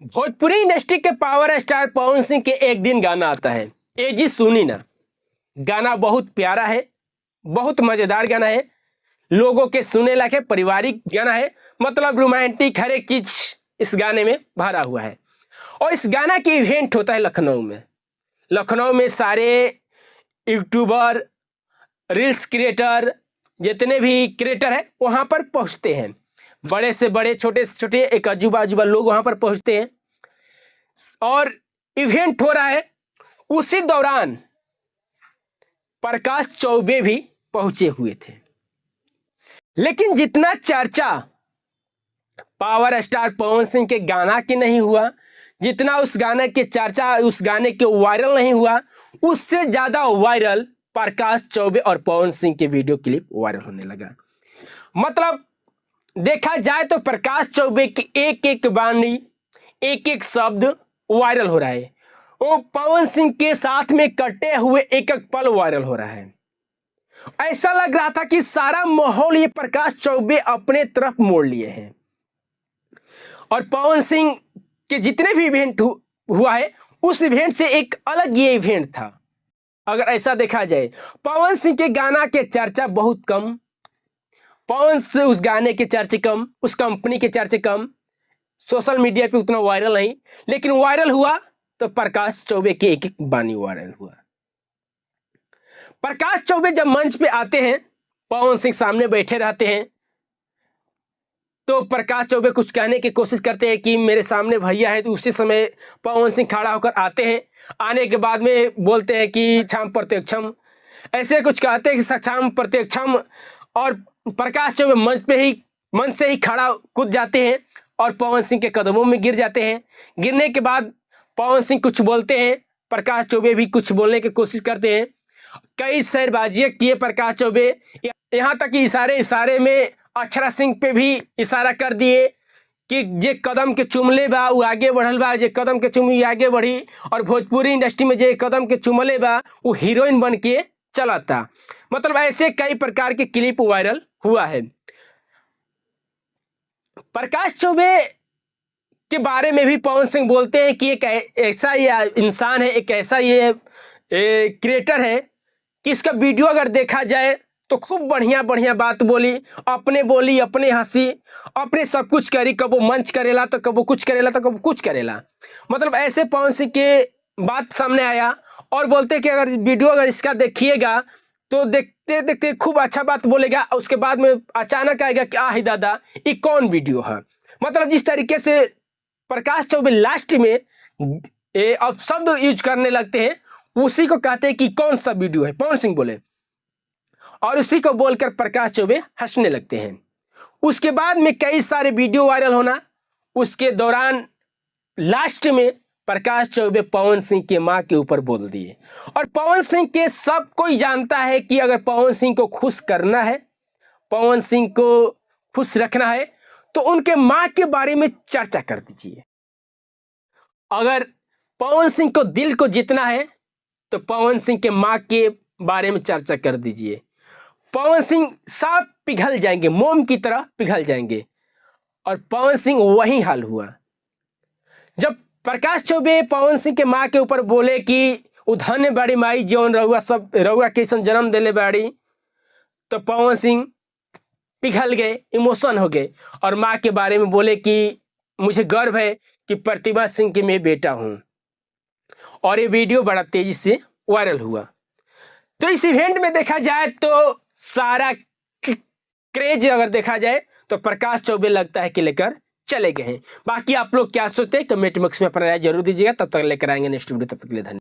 Bhojpuri industry के power star Pawan Singh के एक दिन गाना आता है, ए जी सुनी ना। गाना बहुत प्यारा है, बहुत मजेदार गाना है, लोगों के सुनने लायक है, पारिवारिक गाना है, मतलब रोमांटिक हर एक चीज इस गाने में भरा हुआ है। और इस गाना की इवेंट होता है लखनऊ में। लखनऊ में सारे यूट्यूबर, रील्स क्रिएटर, जितने भी क्रिएटर है वहां पर पहुंचते हैं। बड़े से बड़े, छोटे से छोटे, एक अजूबा अजूबा लोग वहां पर पहुंचते हैं और इवेंट हो रहा है। उसी दौरान प्रकाश चौबे भी पहुंचे हुए थे, लेकिन जितना चर्चा पावर स्टार पवन सिंह के गाना की नहीं हुआ, जितना उस गाने के चर्चा, उस गाने के वायरल नहीं हुआ, उससे ज्यादा वायरल प्रकाश चौबे और पवन सिंह के वीडियो क्लिप वायरल होने लगा। मतलब देखा जाए तो प्रकाश चौबे की एक एक वाणी, एक एक शब्द वायरल हो रहा है। वो पवन सिंह के साथ में कटे हुए एक एक पल वायरल हो रहा है। ऐसा लग रहा था कि सारा माहौल ये प्रकाश चौबे अपने तरफ मोड़ लिए हैं। और पवन सिंह के जितने भी इवेंट हुआ है, उस इवेंट से एक अलग ये इवेंट था। अगर ऐसा देखा जाए, पवन सिंह के गाना के चर्चा बहुत कम, पवन से उस गाने के चर्चे कम, उस कंपनी के चर्चे कम, सोशल मीडिया पे उतना वायरल नहीं, लेकिन वायरल हुआ तो प्रकाश चौबे के एक एक वाणी वायरल हुआ। प्रकाश चौबे जब मंच पे आते हैं, पवन सिंह सामने बैठे रहते हैं, तो प्रकाश चौबे कुछ कहने की कोशिश करते हैं कि मेरे सामने भैया है, तो उसी समय पवन सिंह खड़ा होकर आते हैं। आने के बाद में बोलते हैं कि क्षम प्रत्यक्षम, ऐसे कुछ कहते हैं कि सक्षम प्रत्यक्षम, और प्रकाश चौबे मंच से ही खड़ा कूद जाते हैं और पवन सिंह के कदमों में गिर जाते हैं। गिरने के बाद पवन सिंह कुछ बोलते हैं, प्रकाश चौबे भी कुछ बोलने की कोशिश करते हैं। कई शेरबाजियां किए प्रकाश चौबे, यहाँ तक कि इशारे में अक्षरा सिंह पे भी इशारा कर दिए कि जे कदम के चुमले बा वो आगे बढ़ल बा, जे कदम के चुमी आगे बढ़ी, और भोजपुरी इंडस्ट्री में जे कदम के चुमले बा वो हीरोइन बन के चला था। मतलब ऐसे कई प्रकार के क्लिप वायरल हुआ है। प्रकाश चौबे के बारे में भी पवन सिंह बोलते हैं कि एक ऐसा ये इंसान है, एक ऐसा ये क्रिएटर है कि इसका वीडियो अगर देखा जाए तो खूब बढ़िया बढ़िया बात बोली, अपने हंसी, अपने सब कुछ करी, कबो मंच करेला तो कबो कुछ करेला तो कबो कुछ करेला। मतलब ऐसे पवन सिंह के बात सामने आया और बोलते कि अगर वीडियो अगर इसका देखिएगा तो देखते देखते खूब अच्छा बात बोलेगा, उसके बाद में अचानक आएगा कि आही दादा ये कौन वीडियो है। मतलब जिस तरीके से प्रकाश चौबे लास्ट में अब शब्द यूज करने लगते हैं, उसी को कहते हैं कि कौन सा वीडियो है, पवन सिंह बोले, और उसी को बोलकर प्रकाश चौबे हंसने लगते हैं। उसके बाद में कई सारे वीडियो वायरल होना, उसके दौरान लास्ट में प्रकाश चौबे पवन सिंह के मां के ऊपर बोल दिए। और पवन सिंह के सब कोई जानता है कि अगर पवन सिंह को खुश करना है, पवन सिंह को खुश रखना है, तो उनके मां के बारे में चर्चा कर दीजिए। अगर पवन सिंह को दिल को जीतना है तो पवन सिंह के मां के बारे में चर्चा कर दीजिए। पवन सिंह साफ पिघल जाएंगे, मोम की तरह पिघल जाएंगे। और पवन सिंह वही हाल हुआ। जब प्रकाश चौबे पवन सिंह के मां के ऊपर बोले कि उधन्य बाड़ी माई जौन रहुआ सब रहुआ कैसन जन्म देले बाड़ी, तो पवन सिंह पिघल गए, इमोशन हो गए, और मां के बारे में बोले कि मुझे गर्व है कि प्रतिभा सिंह के मैं बेटा हूं। और ये वीडियो बड़ा तेजी से वायरल हुआ। तो इस इवेंट में देखा जाए तो सारा क्रेज अगर देखा जाए तो प्रकाश चौबे लगता है कि लेकर चले गए हैं। बाकी आप लोग क्या सोचते हैं कमेंट बॉक्स में अपना राय जरूर दीजिएगा। तब तक लेकर आएंगे नेक्स्ट वीडियो, तब तक के लिए धन्यवाद।